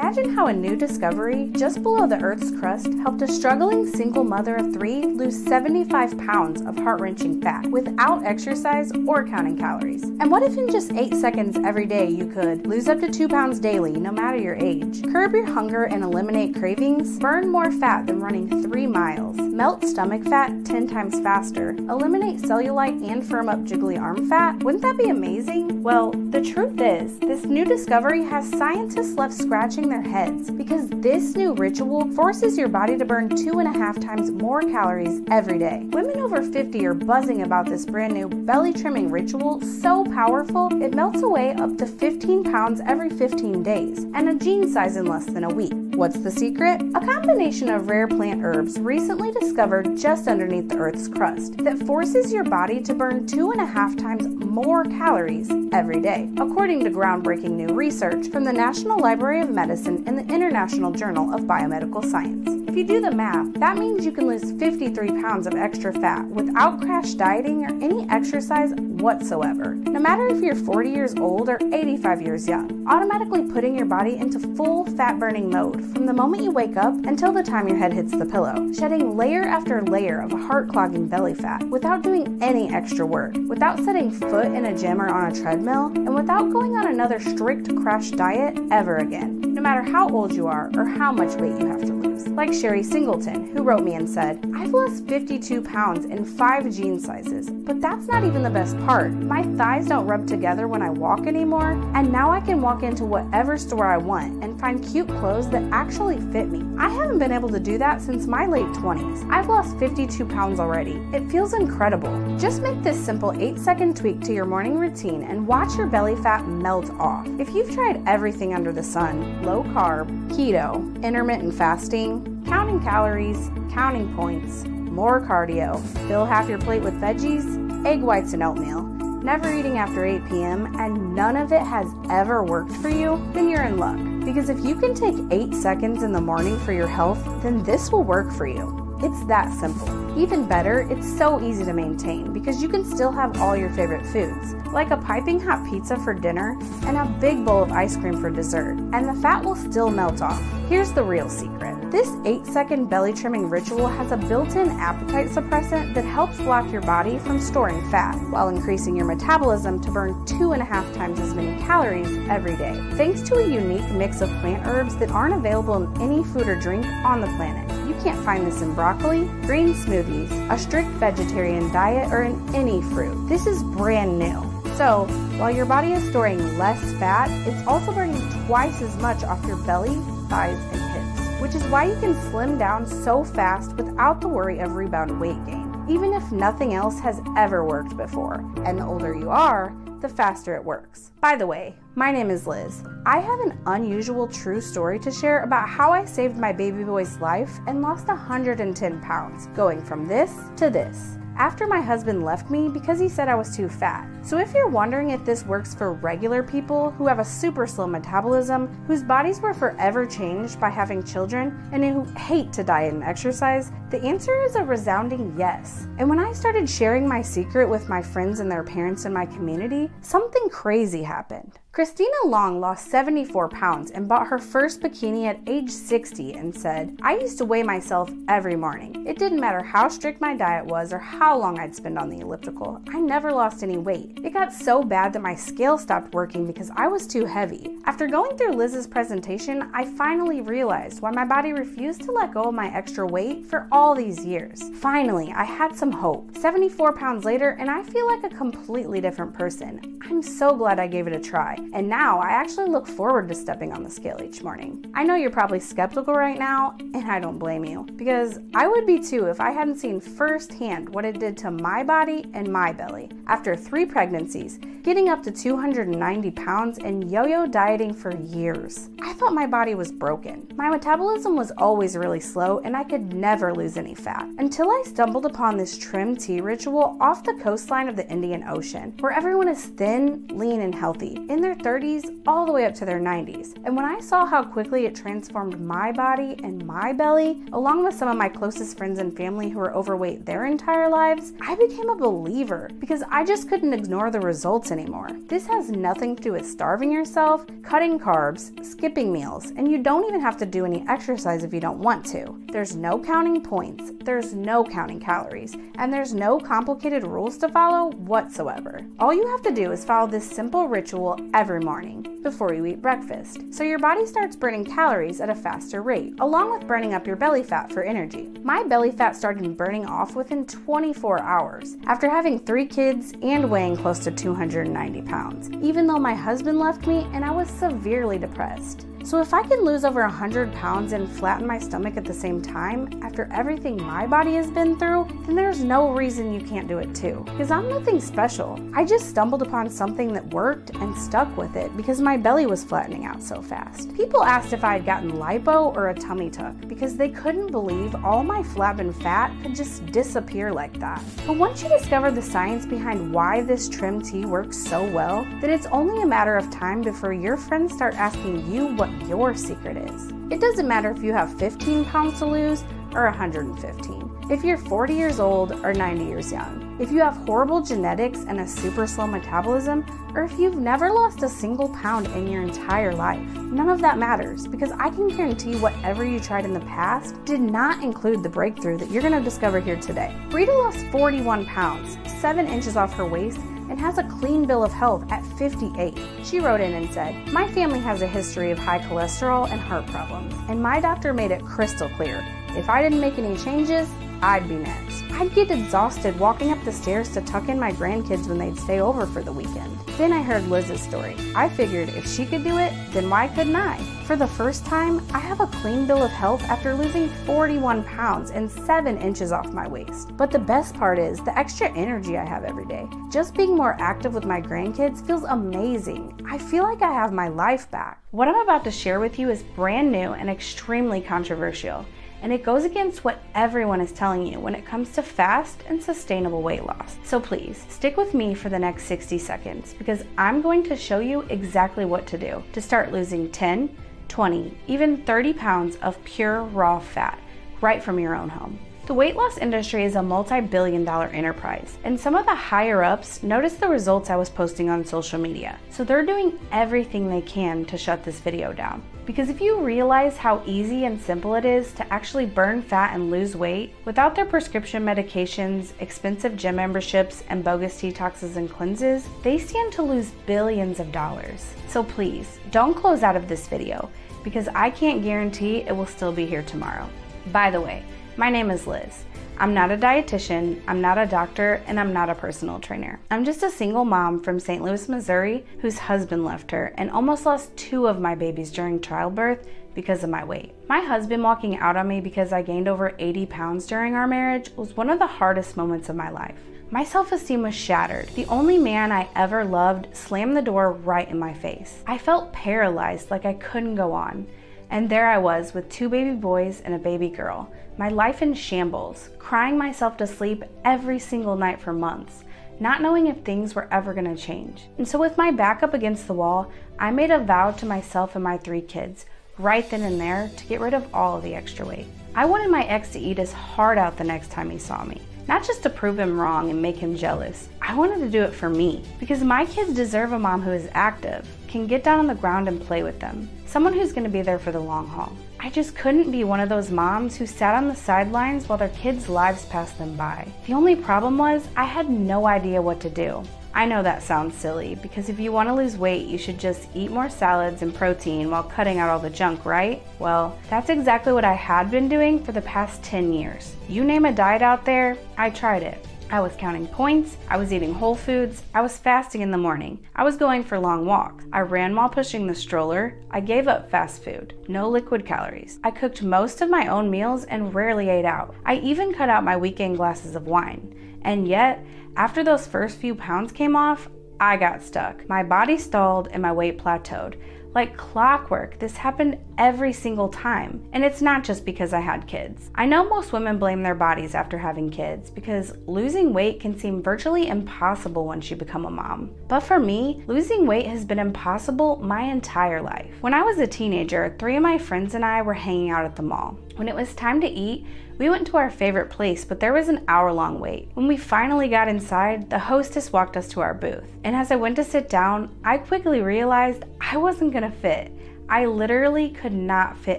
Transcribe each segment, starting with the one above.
Imagine how a new discovery just below the Earth's crust helped a struggling single mother of 3 lose 75 pounds of heart-wrenching fat without exercise or counting calories. And what if in just 8 seconds every day you could lose up to 2 pounds daily, no matter your age, curb your hunger and eliminate cravings, burn more fat than running 3 miles, melt stomach fat 10 times faster, eliminate cellulite and firm up jiggly arm fat? Wouldn't that be amazing? Well, the truth is, this new discovery has scientists left scratching their heads because this new ritual forces your body to burn 2.5 times more calories every day. Women over 50 are buzzing about this brand new belly trimming ritual so powerful it melts away up to 15 pounds every 15 days and a jean size in less than a week. What's the secret? A combination of rare plant herbs recently discovered just underneath the Earth's crust that forces your body to burn 2.5 times more calories every day, according to groundbreaking new research from the National Library of Medicine and the International Journal of Biomedical Science. If you do the math, that means you can lose 53 pounds of extra fat without crash dieting or any exercise whatsoever, no matter if you're 40 years old or 85 years young, automatically putting your body into full fat-burning mode from the moment you wake up until the time your head hits the pillow, shedding layer after layer of heart-clogging belly fat without doing any extra work, without setting foot in a gym or on a treadmill, and without going on another strict crash diet ever again, no matter how old you are or how much weight you have to lose. Like Sherry Singleton, who wrote me and said, "I've lost 52 pounds in 5 jean sizes, but that's not even the best part. My thighs don't rub together when I walk anymore, and now I can walk into whatever store I want and find cute clothes that actually fit me. I haven't been able to do that since my late 20s. I've lost 52 pounds already. It feels incredible." Just make this simple 8-second tweak to your morning routine and watch your belly fat melt off. If you've tried everything under the sun, low carb, keto, intermittent fasting, counting calories, counting points, more cardio, fill half your plate with veggies, egg whites and oatmeal, never eating after 8 p.m., and none of it has ever worked for you, then you're in luck. Because if you can take 8 seconds in the morning for your health, then this will work for you. It's that simple. Even better, it's so easy to maintain because you can still have all your favorite foods, like a piping hot pizza for dinner and a big bowl of ice cream for dessert, and the fat will still melt off. Here's the real secret. This 8-second belly trimming ritual has a built-in appetite suppressant that helps block your body from storing fat, while increasing your metabolism to burn 2.5 times as many calories every day, thanks to a unique mix of plant herbs that aren't available in any food or drink on the planet. You can't find this in broccoli, green smoothies, a strict vegetarian diet, or in any fruit. This is brand new. So, while your body is storing less fat, it's also burning twice as much off your belly, thighs, and hips, which is why you can slim down so fast without the worry of rebound weight gain, even if nothing else has ever worked before. And the older you are, the faster it works. By the way, my name is Liz. I have an unusual true story to share about how I saved my baby boy's life and lost 110 pounds, going from this to this, after my husband left me because he said I was too fat. So if you're wondering if this works for regular people who have a super slow metabolism, whose bodies were forever changed by having children, and who hate to diet and exercise, the answer is a resounding yes. And when I started sharing my secret with my friends and their parents in my community, something crazy happened. Christina Long lost 74 pounds and bought her first bikini at age 60 and said, "I used to weigh myself every morning. It didn't matter how strict my diet was or how long I'd spend on the elliptical. I never lost any weight. It got so bad that my scale stopped working because I was too heavy. After going through Liz's presentation, I finally realized why my body refused to let go of my extra weight for all these years. Finally, I had some hope. 74 pounds later, and I feel like a completely different person. I'm so glad I gave it a try. And now I actually look forward to stepping on the scale each morning." I know you're probably skeptical right now, and I don't blame you, because I would be too if I hadn't seen firsthand what it did to my body and my belly. After 3 pregnancies, getting up to 290 pounds, and yo-yo dieting for years, I thought my body was broken. My metabolism was always really slow, and I could never lose any fat, until I stumbled upon this trim tea ritual off the coastline of the Indian Ocean, where everyone is thin, lean, and healthy, in their their 30s all the way up to their 90s. And when I saw how quickly it transformed my body and my belly, along with some of my closest friends and family who were overweight their entire lives, I became a believer because I just couldn't ignore the results anymore. This has nothing to do with starving yourself, cutting carbs, skipping meals, and you don't even have to do any exercise if you don't want to. There's no counting points, there's no counting calories, and there's no complicated rules to follow whatsoever. All you have to do is follow this simple ritual every morning before you eat breakfast, so your body starts burning calories at a faster rate, along with burning up your belly fat for energy. My belly fat started burning off within 24 hours after having 3 kids and weighing close to 290 pounds, even though my husband left me and I was severely depressed. So if I can lose over 100 pounds and flatten my stomach at the same time after everything my body has been through, then there's no reason you can't do it too. Because I'm nothing special. I just stumbled upon something that worked and stuck with it because my belly was flattening out so fast. People asked if I had gotten lipo or a tummy tuck because they couldn't believe all my flab and fat could just disappear like that. But once you discover the science behind why this trim tea works so well, then it's only a matter of time before your friends start asking you what your secret is. It doesn't matter if you have 15 pounds to lose or 115, if you're 40 years old or 90 years young, if you have horrible genetics and a super slow metabolism, or if you've never lost a single pound in your entire life. None of that matters because I can guarantee whatever you tried in the past did not include the breakthrough that you're going to discover here today. Rita lost 41 pounds, 7 inches off her waist, and has a clean bill of health at 58. She wrote in and said, "My family has a history of high cholesterol and heart problems, and my doctor made it crystal clear. If I didn't make any changes, I'd be next. I'd get exhausted walking up the stairs to tuck in my grandkids when they'd stay over for the weekend." Then I heard Liz's story. I figured if she could do it, then why couldn't I? For the first time, I have a clean bill of health after losing 41 pounds and 7 inches off my waist. But the best part is the extra energy I have every day. Just being more active with my grandkids feels amazing. I feel like I have my life back. What I'm about to share with you is brand new and extremely controversial, and it goes against what everyone is telling you when it comes to fast and sustainable weight loss. So please, stick with me for the next 60 seconds because I'm going to show you exactly what to do to start losing 10, 20, even 30 pounds of pure raw fat right from your own home. The weight loss industry is a multi-billion-dollar enterprise, and some of the higher-ups noticed the results I was posting on social media, so they're doing everything they can to shut this video down. Because if you realize how easy and simple it is to actually burn fat and lose weight without their prescription medications, expensive gym memberships, and bogus detoxes and cleanses, they stand to lose billions of dollars. So please, don't close out of this video, because I can't guarantee it will still be here tomorrow. By the way, my name is Liz. I'm not a dietitian, I'm not a doctor, and I'm not a personal trainer. I'm just a single mom from St. Louis, Missouri, whose husband left her and almost lost 2 of my babies during childbirth because of my weight. My husband walking out on me because I gained over 80 pounds during our marriage was one of the hardest moments of my life. My self-esteem was shattered. The only man I ever loved slammed the door right in my face. I felt paralyzed, like I couldn't go on. And there I was with 2 baby boys and a baby girl, my life in shambles, crying myself to sleep every single night for months, not knowing if things were ever gonna change. And so with my back up against the wall, I made a vow to myself and my 3 kids, right then and there, to get rid of all of the extra weight. I wanted my ex to eat his heart out the next time he saw me. Not just to prove him wrong and make him jealous. I wanted to do it for me, because my kids deserve a mom who is active, can get down on the ground and play with them, someone who's going to be there for the long haul. I just couldn't be one of those moms who sat on the sidelines while their kids' lives passed them by. The only problem was I had no idea what to do. I know that sounds silly, because if you want to lose weight, you should just eat more salads and protein while cutting out all the junk, right? Well, that's exactly what I had been doing for the past 10 years. You name a diet out there, I tried it. I was counting points, I was eating whole foods, I was fasting in the morning, I was going for long walks, I ran while pushing the stroller, I gave up fast food, no liquid calories. I cooked most of my own meals and rarely ate out. I even cut out my weekend glasses of wine. And yet, after those first few pounds came off, I got stuck. My body stalled and my weight plateaued, Like clockwork, this happened every single time. And it's not just because I had kids. I know most women blame their bodies after having kids because losing weight can seem virtually impossible once you become a mom. But for me, losing weight has been impossible my entire life. When I was a teenager, 3 of my friends and I were hanging out at the mall. When it was time to eat, we went to our favorite place, but there was an hour-long wait. When we finally got inside, the hostess walked us to our booth. And as I went to sit down, I quickly realized I wasn't gonna fit. I literally could not fit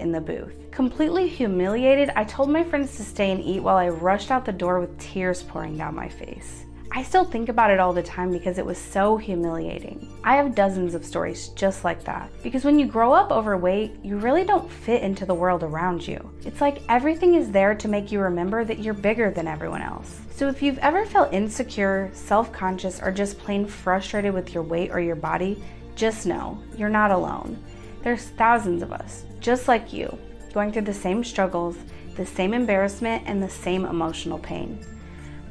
in the booth. Completely humiliated, I told my friends to stay and eat while I rushed out the door with tears pouring down my face. I still think about it all the time because it was so humiliating. I have dozens of stories just like that. Because when you grow up overweight, you really don't fit into the world around you. It's like everything is there to make you remember that you're bigger than everyone else. So if you've ever felt insecure, self-conscious, or just plain frustrated with your weight or your body, just know you're not alone. There's thousands of us, just like you, going through the same struggles, the same embarrassment, and the same emotional pain.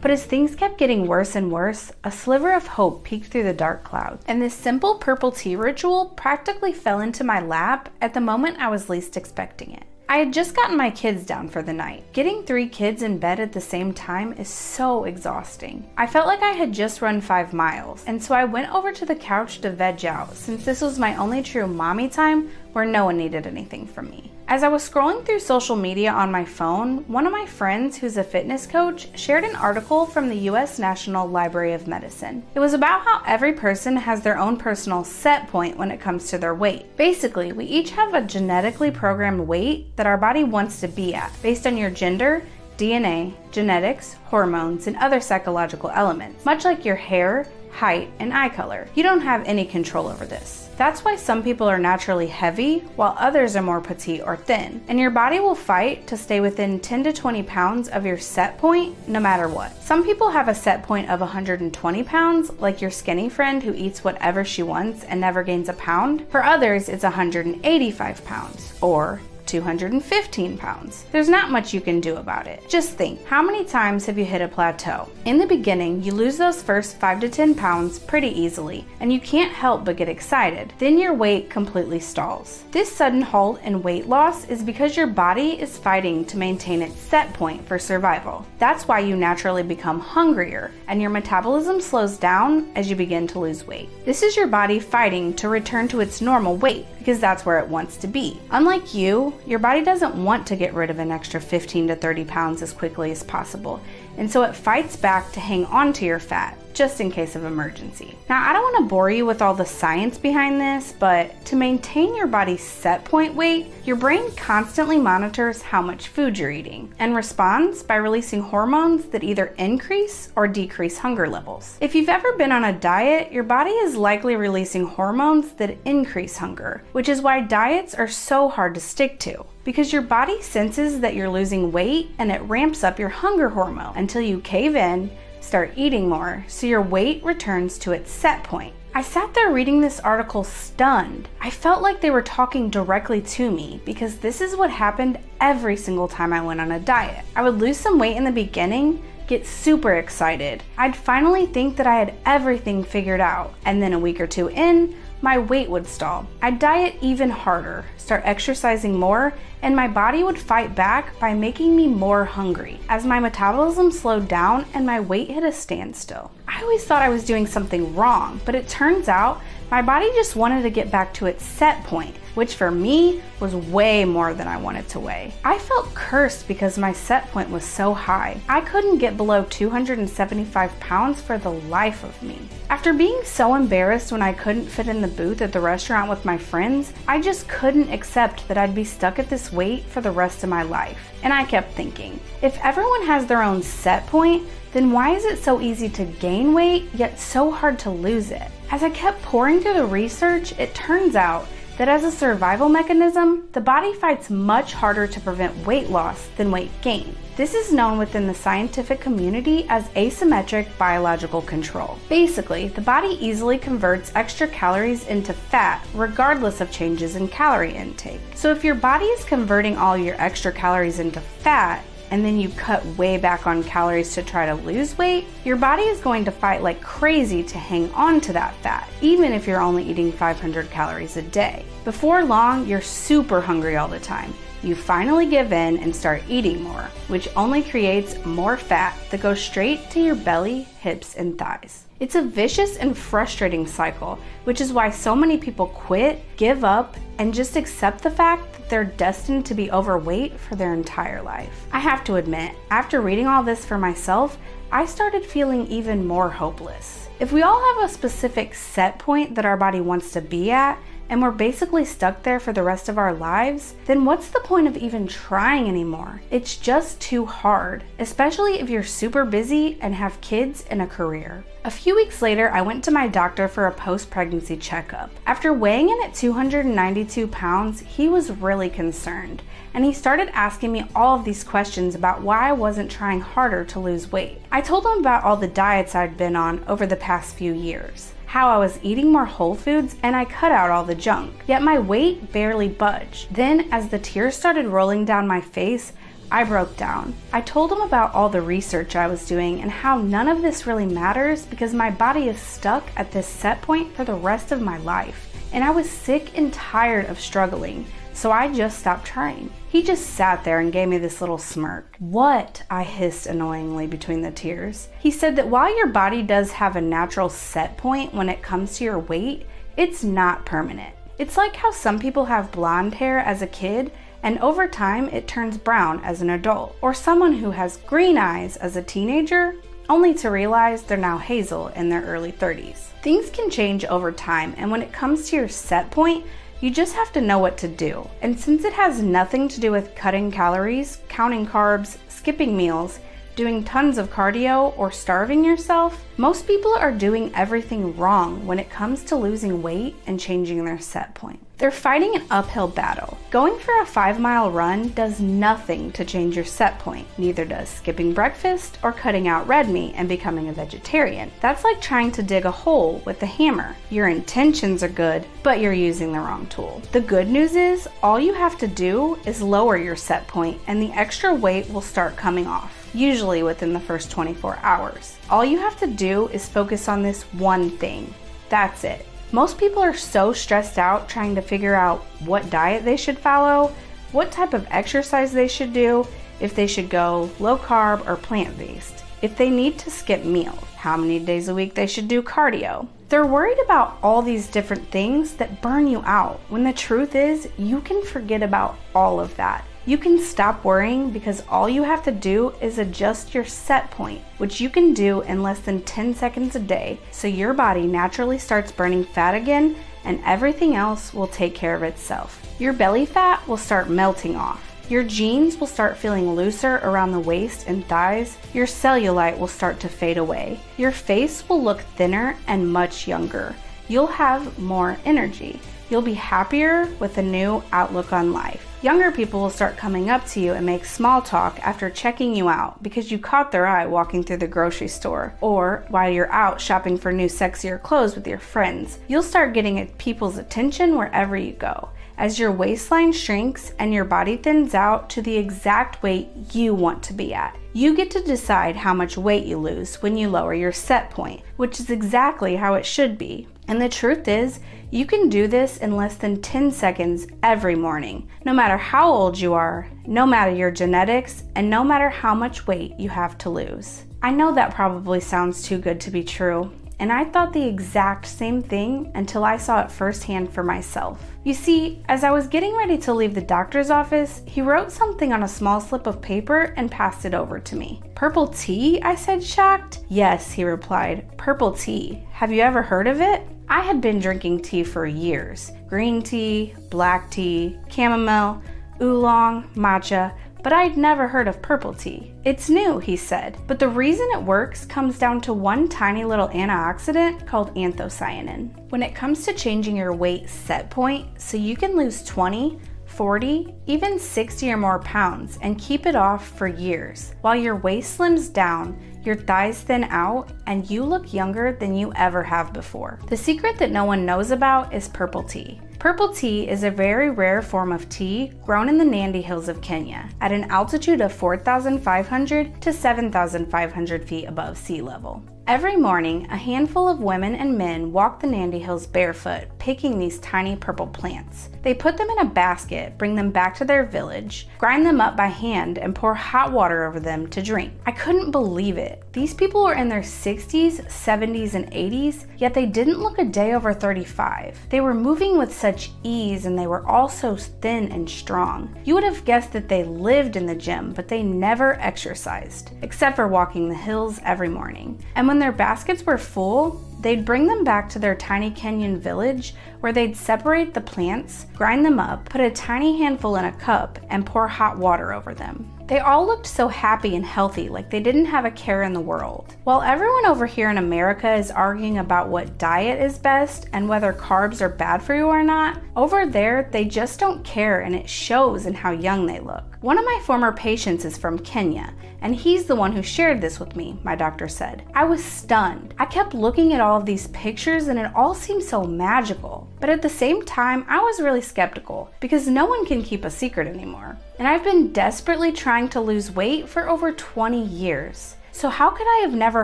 But as things kept getting worse and worse, a sliver of hope peeked through the dark clouds. And this simple purple tea ritual practically fell into my lap at the moment I was least expecting it. I had just gotten my kids down for the night. Getting 3 kids in bed at the same time is so exhausting. I felt like I had just run 5 miles, and so I went over to the couch to veg out since this was my only true mommy time where no one needed anything from me. As I was scrolling through social media on my phone, one of my friends who's a fitness coach shared an article from the US National Library of Medicine. It was about how every person has their own personal set point when it comes to their weight. Basically, we each have a genetically programmed weight that our body wants to be at based on your gender, DNA, genetics, hormones, and other psychological elements, much like your hair, height, and eye color. You don't have any control over this. That's why some people are naturally heavy while others are more petite or thin. And your body will fight to stay within 10 to 20 pounds of your set point no matter what. Some people have a set point of 120 pounds, like your skinny friend who eats whatever she wants and never gains a pound. For others, it's 185 pounds or 215 pounds. There's not much you can do about it. Just think, how many times have you hit a plateau? In the beginning, you lose those first 5 to 10 pounds pretty easily, and you can't help but get excited. Then your weight completely stalls. This sudden halt in weight loss is because your body is fighting to maintain its set point for survival. That's why you naturally become hungrier, and your metabolism slows down as you begin to lose weight. This is your body fighting to return to its normal weight, because that's where it wants to be. Unlike you, your body doesn't want to get rid of an extra 15 to 30 pounds as quickly as possible, and so it fights back to hang on to your fat, just in case of emergency. Now, I don't want to bore you with all the science behind this, but to maintain your body's set point weight, your brain constantly monitors how much food you're eating and responds by releasing hormones that either increase or decrease hunger levels. If you've ever been on a diet, your body is likely releasing hormones that increase hunger, which is why diets are so hard to stick to. Because your body senses that you're losing weight and it ramps up your hunger hormone until you cave in, start eating more, so your weight returns to its set point. I sat there reading this article stunned. I felt like they were talking directly to me because this is what happened every single time I went on a diet. I would lose some weight in the beginning, get super excited. I'd finally think that I had everything figured out, and then a week or 2 in, my weight would stall. I'd diet even harder, start exercising more, and my body would fight back by making me more hungry as my metabolism slowed down and my weight hit a standstill. I always thought I was doing something wrong, but it turns out my body just wanted to get back to its set point, which for me was way more than I wanted to weigh. I felt cursed because my set point was so high. I couldn't get below 275 pounds for the life of me. After being so embarrassed when I couldn't fit in the booth at the restaurant with my friends, I just couldn't accept that I'd be stuck at this weight for the rest of my life. And I kept thinking, if everyone has their own set point, then why is it so easy to gain weight, yet so hard to lose it? As I kept pouring through the research, it turns out that as a survival mechanism, the body fights much harder to prevent weight loss than weight gain. This is known within the scientific community as asymmetric biological control. Basically, the body easily converts extra calories into fat regardless of changes in calorie intake. So if your body is converting all your extra calories into fat, and then you cut way back on calories to try to lose weight, your body is going to fight like crazy to hang on to that fat, even if you're only eating 500 calories a day. Before long, you're super hungry all the time. You finally give in and start eating more, which only creates more fat that goes straight to your belly, hips, and thighs. It's a vicious and frustrating cycle, which is why so many people quit, give up, and just accept the fact that they're destined to be overweight for their entire life. I have to admit, after reading all this for myself, I started feeling even more hopeless. If we all have a specific set point that our body wants to be at, and we're basically stuck there for the rest of our lives, then what's the point of even trying anymore? It's just too hard, especially if you're super busy and have kids and a career. A few weeks later, I went to my doctor for a post-pregnancy checkup. After weighing in at 292 pounds, he was really concerned, and he started asking me all of these questions about why I wasn't trying harder to lose weight. I told him about all the diets I'd been on over the past few years, how I was eating more whole foods and I cut out all the junk, yet my weight barely budged. Then, as the tears started rolling down my face, I broke down. I told him about all the research I was doing and how none of this really matters because my body is stuck at this set point for the rest of my life. And I was sick and tired of struggling, so I just stopped trying. He just sat there and gave me this little smirk. "What?" I hissed annoyingly between the tears. He said that while your body does have a natural set point when it comes to your weight, it's not permanent. It's like how some people have blonde hair as a kid and over time it turns brown as an adult, or someone who has green eyes as a teenager only to realize they're now hazel in their early 30s. Things can change over time, and when it comes to your set point, you just have to know what to do. And since it has nothing to do with cutting calories, counting carbs, skipping meals, doing tons of cardio, or starving yourself, most people are doing everything wrong when it comes to losing weight and changing their set point. They're fighting an uphill battle. Going for a 5-mile run does nothing to change your set point. Neither does skipping breakfast or cutting out red meat and becoming a vegetarian. That's like trying to dig a hole with a hammer. Your intentions are good, but you're using the wrong tool. The good news is, all you have to do is lower your set point and the extra weight will start coming off, usually within the first 24 hours. All you have to do is focus on this one thing. That's it. Most people are so stressed out trying to figure out what diet they should follow, what type of exercise they should do, if they should go low carb or plant-based, if they need to skip meals, how many days a week they should do cardio. They're worried about all these different things that burn you out, when the truth is you can forget about all of that. You can stop worrying because all you have to do is adjust your set point, which you can do in less than 10 seconds a day, so your body naturally starts burning fat again and everything else will take care of itself. Your belly fat will start melting off. Your jeans will start feeling looser around the waist and thighs. Your cellulite will start to fade away. Your face will look thinner and much younger. You'll have more energy. You'll be happier with a new outlook on life. Younger people will start coming up to you and make small talk after checking you out because you caught their eye walking through the grocery store, or while you're out shopping for new sexier clothes with your friends. You'll start getting people's attention wherever you go, as your waistline shrinks and your body thins out to the exact weight you want to be at. You get to decide how much weight you lose when you lower your set point, which is exactly how it should be. And the truth is, you can do this in less than 10 seconds every morning, no matter how old you are, no matter your genetics, and no matter how much weight you have to lose. I know that probably sounds too good to be true, and I thought the exact same thing until I saw it firsthand for myself. You see, as I was getting ready to leave the doctor's office, he wrote something on a small slip of paper and passed it over to me. "Purple tea?" I said, shocked. "Yes," he replied, "purple tea. Have you ever heard of it?" I had been drinking tea for years. Green tea, black tea, chamomile, oolong, matcha, but I'd never heard of purple tea. "It's new," he said, "but the reason it works comes down to one tiny little antioxidant called anthocyanin. When it comes to changing your weight set point so you can lose 20, 40, even 60 or more pounds and keep it off for years, while your waist slims down, your thighs thin out, and you look younger than you ever have before. The secret that no one knows about is purple tea. Purple tea is a very rare form of tea grown in the Nandi Hills of Kenya at an altitude of 4,500 to 7,500 feet above sea level. Every morning, a handful of women and men walk the Nandi Hills barefoot, picking these tiny purple plants. They put them in a basket, bring them back to their village, grind them up by hand, and pour hot water over them to drink. I couldn't believe it. These people were in their 60s, 70s, and 80s, yet they didn't look a day over 35. They were moving with such ease, and they were all so thin and strong. You would have guessed that they lived in the gym, but they never exercised, except for walking the hills every morning. And when their baskets were full, they'd bring them back to their tiny Kenyan village where they'd separate the plants, grind them up, put a tiny handful in a cup, and pour hot water over them. They all looked so happy and healthy, like they didn't have a care in the world. While everyone over here in America is arguing about what diet is best and whether carbs are bad for you or not, over there they just don't care, and it shows in how young they look. One of my former patients is from Kenya, and he's the one who shared this with me, my doctor said. I was stunned. I kept looking at all of these pictures and it all seemed so magical. But at the same time, I was really skeptical because no one can keep a secret anymore. And I've been desperately trying to lose weight for over 20 years. So how could I have never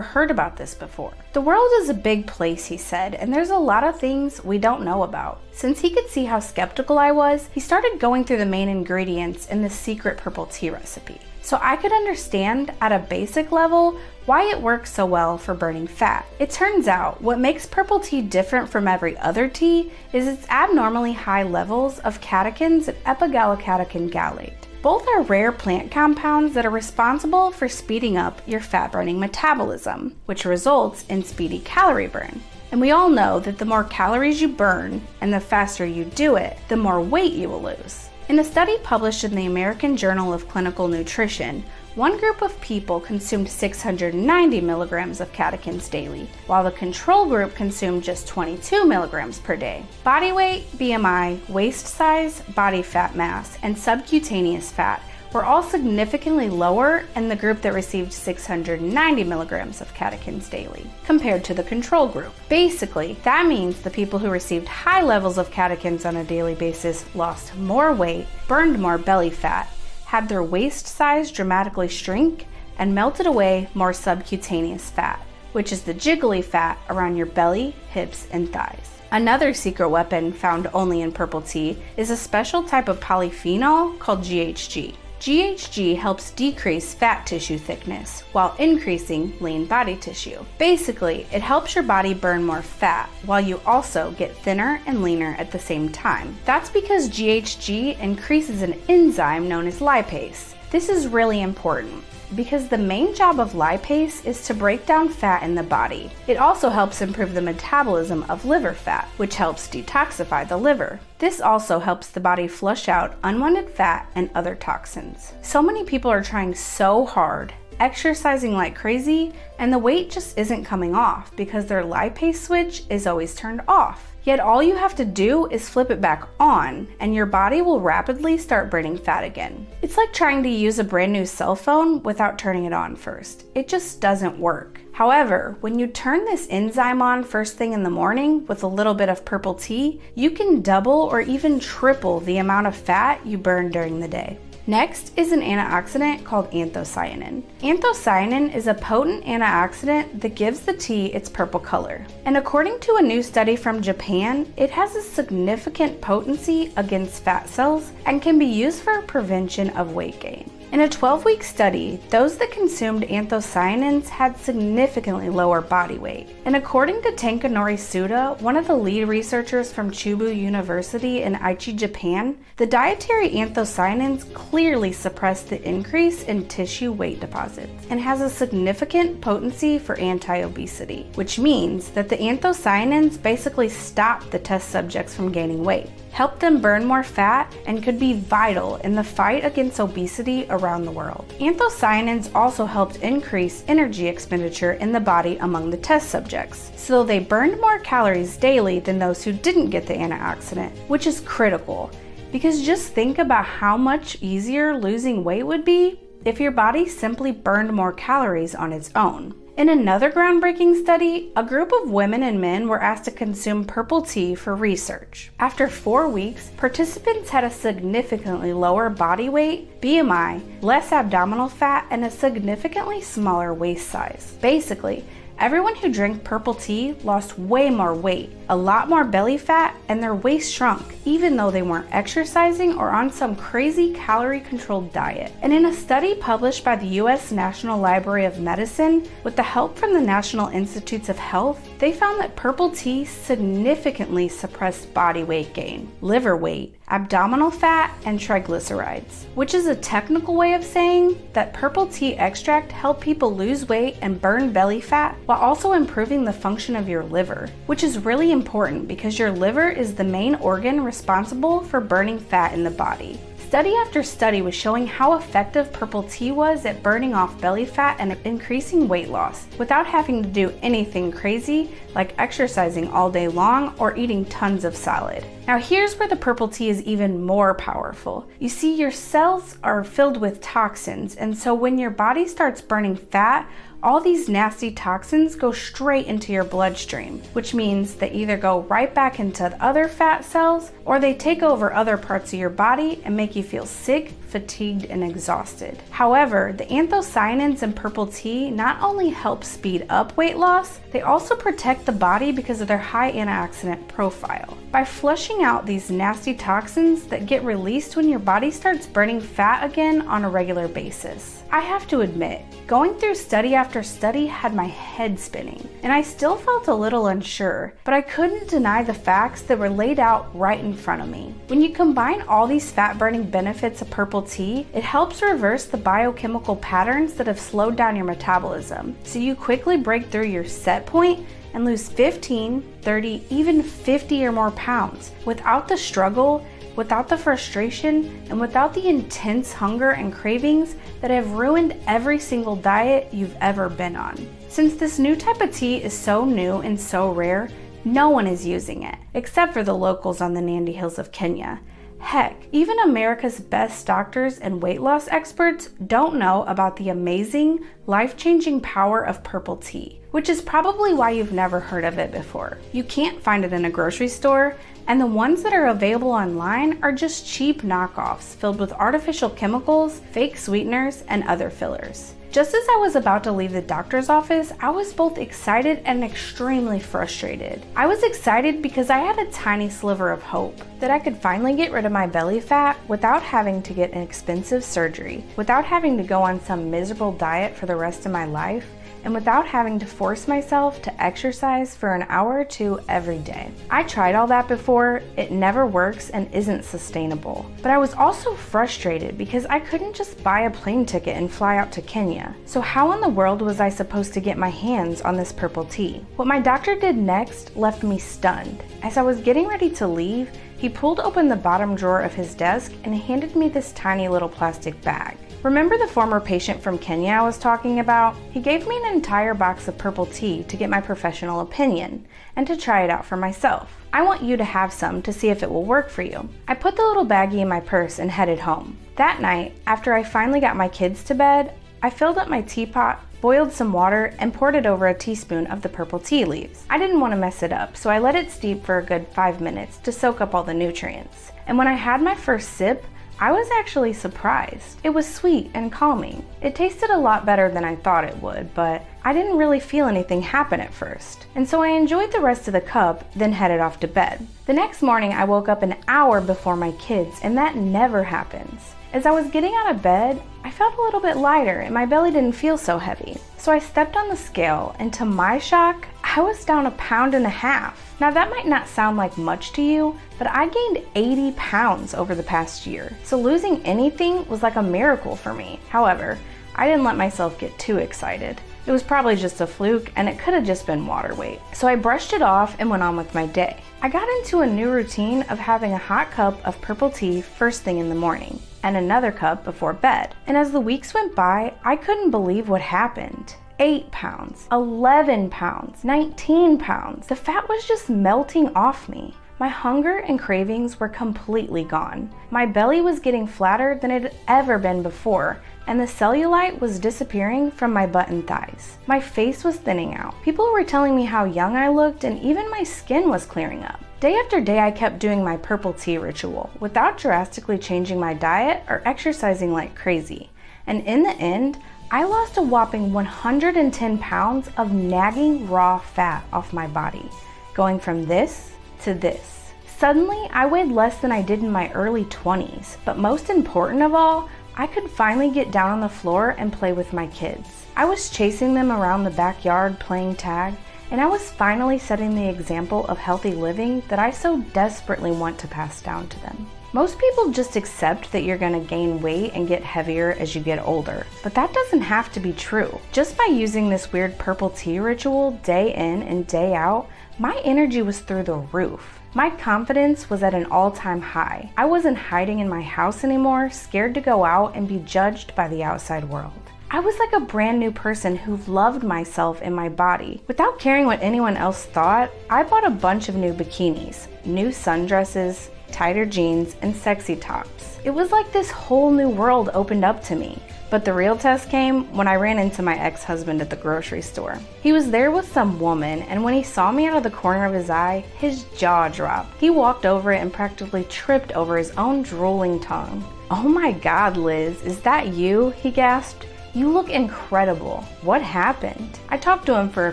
heard about this before? The world is a big place, he said, and there's a lot of things we don't know about. Since he could see how skeptical I was, he started going through the main ingredients in the secret purple tea recipe, so I could understand at a basic level why it works so well for burning fat. It turns out what makes purple tea different from every other tea is its abnormally high levels of catechins and epigallocatechin gallate. Both are rare plant compounds that are responsible for speeding up your fat-burning metabolism, which results in speedy calorie burn. And we all know that the more calories you burn and the faster you do it, the more weight you will lose. In a study published in the American Journal of Clinical Nutrition, one group of people consumed 690 milligrams of catechins daily, while the control group consumed just 22 milligrams per day. Body weight, BMI, waist size, body fat mass, and subcutaneous fat were all significantly lower in the group that received 690 milligrams of catechins daily compared to the control group. Basically, that means the people who received high levels of catechins on a daily basis lost more weight, burned more belly fat, had their waist size dramatically shrink, and melted away more subcutaneous fat, which is the jiggly fat around your belly, hips, and thighs. Another secret weapon found only in purple tea is a special type of polyphenol called GHG. GHG helps decrease fat tissue thickness while increasing lean body tissue. Basically, it helps your body burn more fat while you also get thinner and leaner at the same time. That's because GHG increases an enzyme known as lipase. This is really important because the main job of lipase is to break down fat in the body. It also helps improve the metabolism of liver fat, which helps detoxify the liver. This also helps the body flush out unwanted fat and other toxins. So many people are trying so hard, exercising like crazy, and the weight just isn't coming off because their lipase switch is always turned off. Yet all you have to do is flip it back on, and your body will rapidly start burning fat again. It's like trying to use a brand new cell phone without turning it on first. It just doesn't work. However, when you turn this enzyme on first thing in the morning with a little bit of purple tea, you can double or even triple the amount of fat you burn during the day. Next is an antioxidant called anthocyanin. Anthocyanin is a potent antioxidant that gives the tea its purple color. And according to a new study from Japan, it has a significant potency against fat cells and can be used for prevention of weight gain. In a 12-week study, those that consumed anthocyanins had significantly lower body weight. And according to Tankanori Suda, one of the lead researchers from Chubu University in Aichi, Japan, the dietary anthocyanins clearly suppress the increase in tissue weight deposits and has a significant potency for anti-obesity, which means that the anthocyanins basically stop the test subjects from gaining weight, help them burn more fat, and could be vital in the fight against obesity around the world. Anthocyanins also helped increase energy expenditure in the body among the test subjects, so they burned more calories daily than those who didn't get the antioxidant, which is critical, because just think about how much easier losing weight would be if your body simply burned more calories on its own. In another groundbreaking study, a group of women and men were asked to consume purple tea for research. After 4 weeks, participants had a significantly lower body weight, BMI, less abdominal fat, and a significantly smaller waist size. Basically, everyone who drank purple tea lost way more weight, a lot more belly fat, and their waist shrunk, even though they weren't exercising or on some crazy calorie-controlled diet. And in a study published by the U.S. National Library of Medicine, with the help from the National Institutes of Health, they found that purple tea significantly suppressed body weight gain, liver weight, abdominal fat, and triglycerides, which is a technical way of saying that purple tea extract helped people lose weight and burn belly fat while also improving the function of your liver, which is really important because your liver is the main organ responsible for burning fat in the body. Study after study was showing how effective purple tea was at burning off belly fat and increasing weight loss without having to do anything crazy like exercising all day long or eating tons of salad. Now here's where the purple tea is even more powerful. You see, your cells are filled with toxins, and so when your body starts burning fat, all these nasty toxins go straight into your bloodstream, which means they either go right back into other fat cells or they take over other parts of your body and make you feel sick, fatigued, and exhausted. However, the anthocyanins in purple tea not only help speed up weight loss, they also protect the body because of their high antioxidant profile. By flushing out these nasty toxins that get released when your body starts burning fat again on a regular basis. I have to admit, going through study after study had my head spinning, and I still felt a little unsure, but I couldn't deny the facts that were laid out right in front of me. When you combine all these fat-burning benefits of purple tea, it helps reverse the biochemical patterns that have slowed down your metabolism, so you quickly break through your set point and lose 15, 30, even 50 or more pounds without the struggle, without the frustration, and without the intense hunger and cravings that have ruined every single diet you've ever been on. Since this new type of tea is so new and so rare, no one is using it, except for the locals on the Nandi Hills of Kenya. Heck, even America's best doctors and weight loss experts don't know about the amazing, life-changing power of purple tea, which is probably why you've never heard of it before. You can't find it in a grocery store, and the ones that are available online are just cheap knockoffs filled with artificial chemicals, fake sweeteners, and other fillers. Just as I was about to leave the doctor's office, I was both excited and extremely frustrated. I was excited because I had a tiny sliver of hope that I could finally get rid of my belly fat without having to get an expensive surgery, without having to go on some miserable diet for the rest of my life, and without having to force myself to exercise for an hour or two every day. I tried all that before, it never works and isn't sustainable. But I was also frustrated because I couldn't just buy a plane ticket and fly out to Kenya. So how in the world was I supposed to get my hands on this purple tea? What my doctor did next left me stunned. As I was getting ready to leave, he pulled open the bottom drawer of his desk and handed me this tiny little plastic bag. Remember the former patient from Kenya I was talking about? He gave me an entire box of purple tea to get my professional opinion and to try it out for myself. I want you to have some to see if it will work for you. I put the little baggie in my purse and headed home. That night, after I finally got my kids to bed, I filled up my teapot, boiled some water, and poured it over a teaspoon of the purple tea leaves. I didn't want to mess it up, so I let it steep for a good 5 minutes to soak up all the nutrients. And when I had my first sip, I was actually surprised. It was sweet and calming. It tasted a lot better than I thought it would, but I didn't really feel anything happen at first. And so I enjoyed the rest of the cup, then headed off to bed. The next morning I woke up an hour before my kids, and that never happens. As I was getting out of bed, I felt a little bit lighter and my belly didn't feel so heavy. So I stepped on the scale, and to my shock, I was down 1.5 pounds. Now that might not sound like much to you, but I gained 80 pounds over the past year. So losing anything was like a miracle for me. However, I didn't let myself get too excited. It was probably just a fluke and it could have just been water weight. So I brushed it off and went on with my day. I got into a new routine of having a hot cup of purple tea first thing in the morning and another cup before bed. And as the weeks went by, I couldn't believe what happened. 8 pounds, 11 pounds, 19 pounds. The fat was just melting off me. My hunger and cravings were completely gone. My belly was getting flatter than it had ever been before, and the cellulite was disappearing from my butt and thighs. My face was thinning out. People were telling me how young I looked, and even my skin was clearing up. Day after day, I kept doing my purple tea ritual without drastically changing my diet or exercising like crazy. And in the end, I lost a whopping 110 pounds of nagging raw fat off my body, going from this to this. Suddenly, I weighed less than I did in my early 20s, but most important of all, I could finally get down on the floor and play with my kids. I was chasing them around the backyard playing tag, and I was finally setting the example of healthy living that I so desperately want to pass down to them. Most people just accept that you're gonna gain weight and get heavier as you get older, but that doesn't have to be true. Just by using this weird purple tea ritual day in and day out, my energy was through the roof. My confidence was at an all-time high. I wasn't hiding in my house anymore, scared to go out and be judged by the outside world. I was like a brand new person who loved myself and my body. Without caring what anyone else thought, I bought a bunch of new bikinis, new sundresses, tighter jeans, and sexy tops. It was like this whole new world opened up to me. But the real test came when I ran into my ex-husband at the grocery store. He was there with some woman, and when he saw me out of the corner of his eye, his jaw dropped. He walked over it and practically tripped over his own drooling tongue. "Oh my God, Liz, is that you?" he gasped. "You look incredible. What happened?" I talked to him for a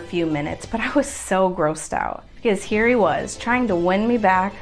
few minutes, but I was so grossed out because here he was trying to win me back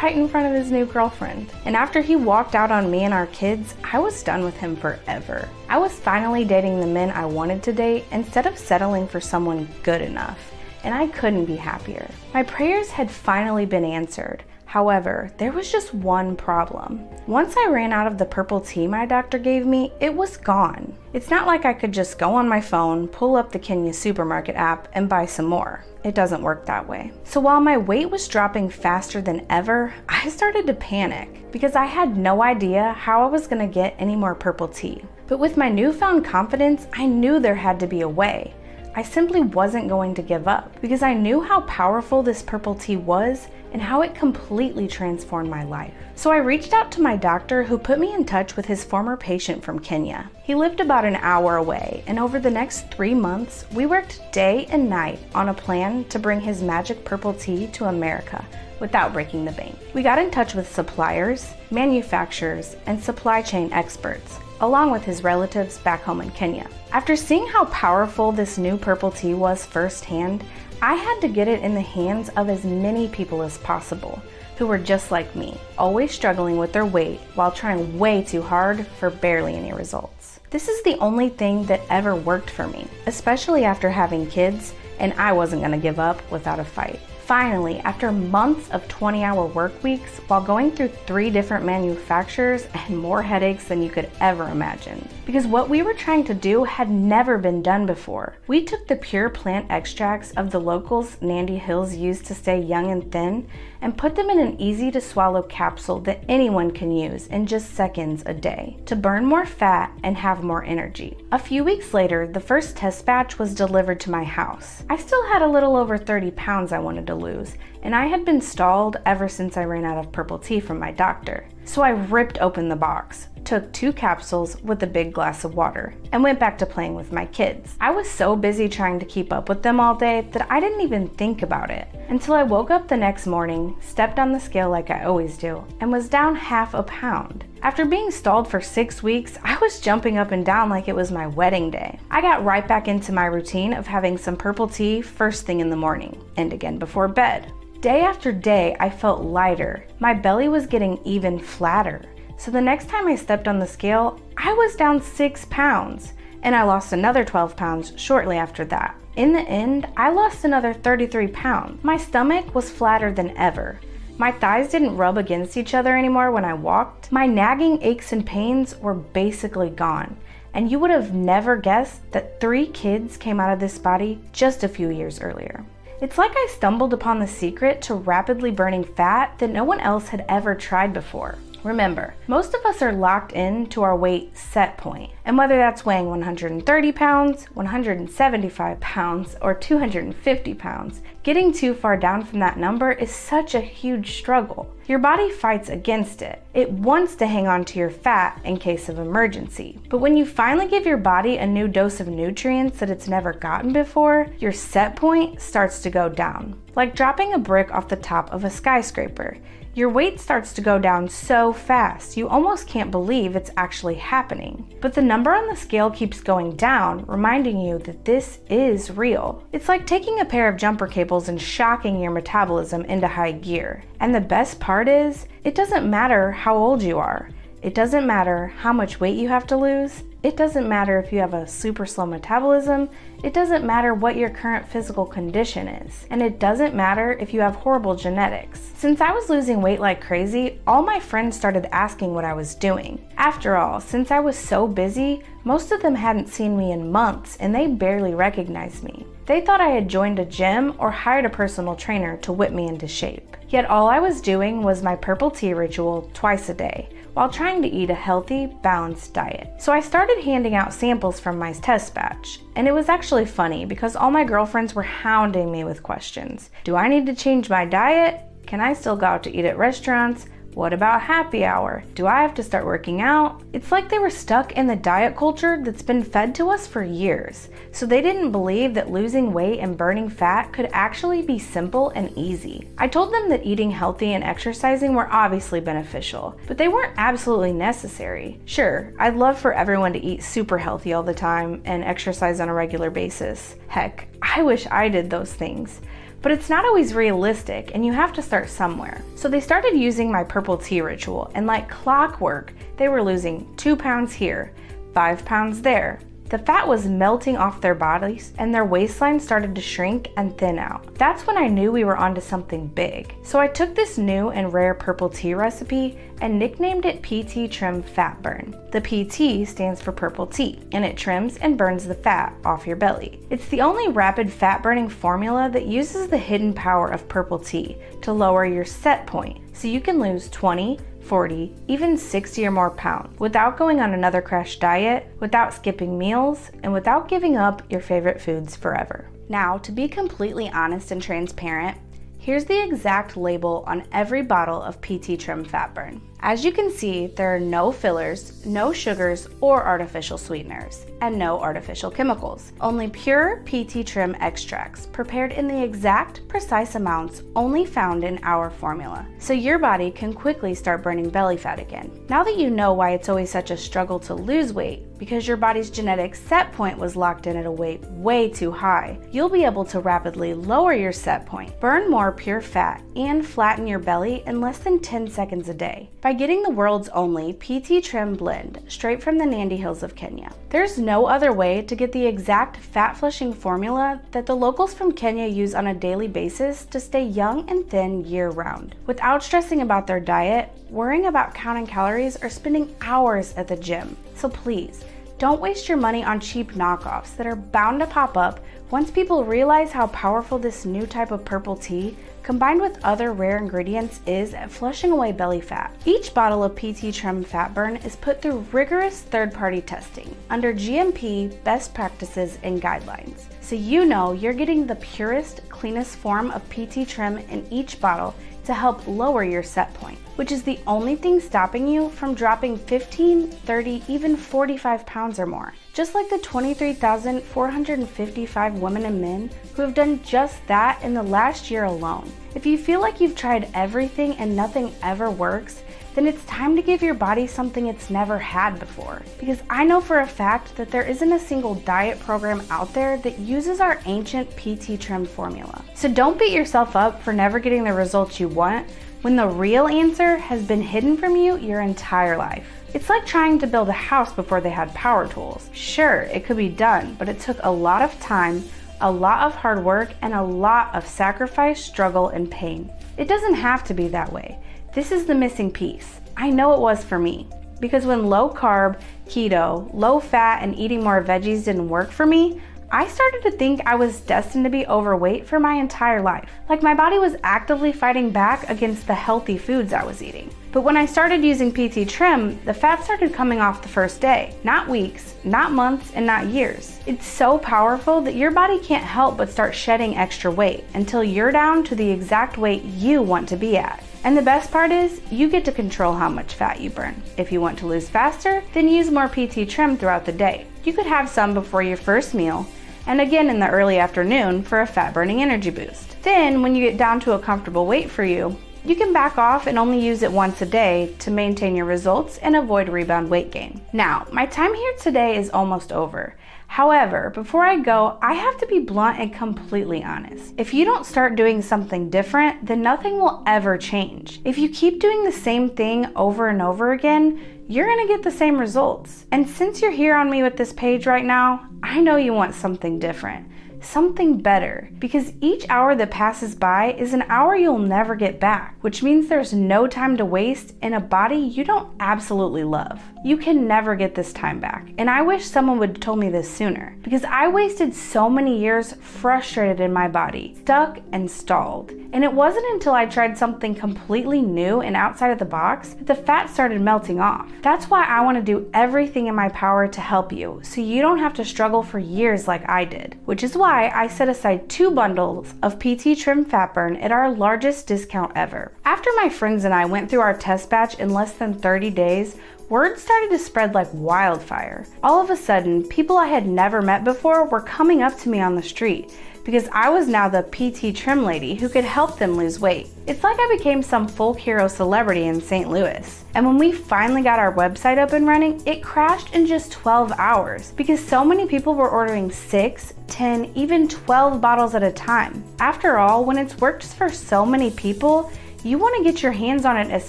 right in front of his new girlfriend. And after he walked out on me and our kids, I was done with him forever. I was finally dating the men I wanted to date instead of settling for someone good enough, and I couldn't be happier. My prayers had finally been answered. However, there was just one problem. Once I ran out of the purple tea my doctor gave me, it was gone. It's not like I could just go on my phone, pull up the Kenya supermarket app, and buy some more. It doesn't work that way. So while my weight was dropping faster than ever, I started to panic because I had no idea how I was gonna get any more purple tea. But with my newfound confidence, I knew there had to be a way. I simply wasn't going to give up because I knew how powerful this purple tea was and how it completely transformed my life. So I reached out to my doctor, who put me in touch with his former patient from Kenya. He lived about an hour away, and over the next 3 months, we worked day and night on a plan to bring his magic purple tea to America without breaking the bank. We got in touch with suppliers, manufacturers, and supply chain experts, along with his relatives back home in Kenya. After seeing how powerful this new purple tea was firsthand, I had to get it in the hands of as many people as possible who were just like me, always struggling with their weight while trying way too hard for barely any results. This is the only thing that ever worked for me, especially after having kids, and I wasn't gonna give up without a fight. Finally, after months of 20-hour work weeks while going through 3 different manufacturers and more headaches than you could ever imagine, because what we were trying to do had never been done before. We took the pure plant extracts of the locals Nandi Hills used to stay young and thin and put them in an easy to swallow capsule that anyone can use in just seconds a day to burn more fat and have more energy. A few weeks later, the first test batch was delivered to my house. I still had a little over 30 pounds I wanted to lose, and I had been stalled ever since I ran out of purple tea from my doctor. So I ripped open the box, took 2 capsules with a big glass of water, and went back to playing with my kids. I was so busy trying to keep up with them all day that I didn't even think about it until I woke up the next morning, stepped on the scale like I always do, and was down half a pound. After being stalled for 6 weeks, I was jumping up and down like it was my wedding day. I got right back into my routine of having some purple tea first thing in the morning, and again before bed. Day after day, I felt lighter. My belly was getting even flatter. So the next time I stepped on the scale, I was down 6 pounds, and I lost another 12 pounds shortly after that. In the end, I lost another 33 pounds. My stomach was flatter than ever. My thighs didn't rub against each other anymore when I walked. My nagging aches and pains were basically gone. And you would have never guessed that 3 kids came out of this body just a few years earlier. It's like I stumbled upon the secret to rapidly burning fat that no one else had ever tried before. Remember, most of us are locked into our weight set point, and whether that's weighing 130 pounds, 175 pounds, or 250 pounds, getting too far down from that number is such a huge struggle. Your body fights against it. It wants to hang on to your fat in case of emergency. But when you finally give your body a new dose of nutrients that it's never gotten before, your set point starts to go down. Like dropping a brick off the top of a skyscraper. Your weight starts to go down so fast, you almost can't believe it's actually happening. But the number on the scale keeps going down, reminding you that this is real. It's like taking a pair of jumper cables and shocking your metabolism into high gear. And the best part is, it doesn't matter how old you are. It doesn't matter how much weight you have to lose. It doesn't matter if you have a super slow metabolism. It doesn't matter what your current physical condition is. And it doesn't matter if you have horrible genetics. Since I was losing weight like crazy, all my friends started asking what I was doing. After all, since I was so busy, most of them hadn't seen me in months and they barely recognized me. They thought I had joined a gym or hired a personal trainer to whip me into shape. Yet all I was doing was my purple tea ritual twice a day, while trying to eat a healthy, balanced diet. So I started handing out samples from my test batch. And it was actually funny because all my girlfriends were hounding me with questions. Do I need to change my diet? Can I still go out to eat at restaurants? What about happy hour? Do I have to start working out? It's like they were stuck in the diet culture that's been fed to us for years. So they didn't believe that losing weight and burning fat could actually be simple and easy. I told them that eating healthy and exercising were obviously beneficial, but they weren't absolutely necessary. Sure, I'd love for everyone to eat super healthy all the time and exercise on a regular basis. Heck, I wish I did those things. But it's not always realistic and you have to start somewhere. So they started using my purple tea ritual and like clockwork, they were losing 2 pounds here, 5 pounds there. The fat was melting off their bodies and their waistline started to shrink and thin out. That's when I knew we were onto something big. So I took this new and rare purple tea recipe and nicknamed it PT Trim Fat Burn. The PT stands for purple tea, and it trims and burns the fat off your belly. It's the only rapid fat burning formula that uses the hidden power of purple tea to lower your set point, so you can lose 20, 40, even 60 or more pounds without going on another crash diet, without skipping meals, and without giving up your favorite foods forever. Now, to be completely honest and transparent, here's the exact label on every bottle of PT Trim Fat Burn. As you can see, there are no fillers, no sugars or artificial sweeteners, and no artificial chemicals. Only pure PT Trim extracts prepared in the exact, precise amounts only found in our formula, so your body can quickly start burning belly fat again. Now that you know why it's always such a struggle to lose weight, because your body's genetic set point was locked in at a weight way too high, you'll be able to rapidly lower your set point, burn more pure fat, and flatten your belly in less than 10 seconds a day by getting the world's only PT Trim blend straight from the Nandi Hills of Kenya. There's no other way to get the exact fat-flushing formula that the locals from Kenya use on a daily basis to stay young and thin year-round, without stressing about their diet, worrying about counting calories, or spending hours at the gym. So please, don't waste your money on cheap knockoffs that are bound to pop up once people realize how powerful this new type of purple tea combined with other rare ingredients is at flushing away belly fat. Each bottle of PT Trim Fat Burn is put through rigorous third-party testing under GMP best practices and guidelines. So you know you're getting the purest, cleanest form of PT Trim in each bottle to help lower your set point, which is the only thing stopping you from dropping 15, 30, even 45 pounds or more. Just like the 23,455 women and men who have done just that in the last year alone. If you feel like you've tried everything and nothing ever works, then it's time to give your body something it's never had before. Because I know for a fact that there isn't a single diet program out there that uses our ancient PT Trim formula. So don't beat yourself up for never getting the results you want when the real answer has been hidden from you your entire life. It's like trying to build a house before they had power tools. Sure, it could be done, but it took a lot of time, a lot of hard work, and a lot of sacrifice, struggle, and pain. It doesn't have to be that way. This is the missing piece. I know it was for me. Because when low carb, keto, low fat, and eating more veggies didn't work for me, I started to think I was destined to be overweight for my entire life. Like my body was actively fighting back against the healthy foods I was eating. But when I started using PT Trim, the fat started coming off the first day, not weeks, not months, and not years. It's so powerful that your body can't help but start shedding extra weight until you're down to the exact weight you want to be at. And the best part is, you get to control how much fat you burn. If you want to lose faster, then use more PT Trim throughout the day. You could have some before your first meal, and again in the early afternoon for a fat-burning energy boost. Then, when you get down to a comfortable weight for you, you can back off and only use it once a day to maintain your results and avoid rebound weight gain. Now, my time here today is almost over. However, before I go, I have to be blunt and completely honest. If you don't start doing something different, then nothing will ever change. If you keep doing the same thing over and over again, you're gonna get the same results. And since you're here on me with this page right now, I know you want something different. Something better, because each hour that passes by is an hour you'll never get back, which means there's no time to waste in a body you don't absolutely love. You can never get this time back, and I wish someone would have told me this sooner, because I wasted so many years frustrated in my body, stuck and stalled. And it wasn't until I tried something completely new and outside of the box that the fat started melting off. That's why I want to do everything in my power to help you, so you don't have to struggle for years like I did, which is why I set aside 2 bundles of PT Trim Fat Burn at our largest discount ever. After my friends and I went through our test batch in less than 30 days, word started to spread like wildfire. All of a sudden, people I had never met before were coming up to me on the street because I was now the PT Trim lady who could help them lose weight. It's like I became some folk hero celebrity in St. Louis. And when we finally got our website up and running, it crashed in just 12 hours because so many people were ordering 6, 10, even 12 bottles at a time. After all, when it's worked for so many people, you want to get your hands on it as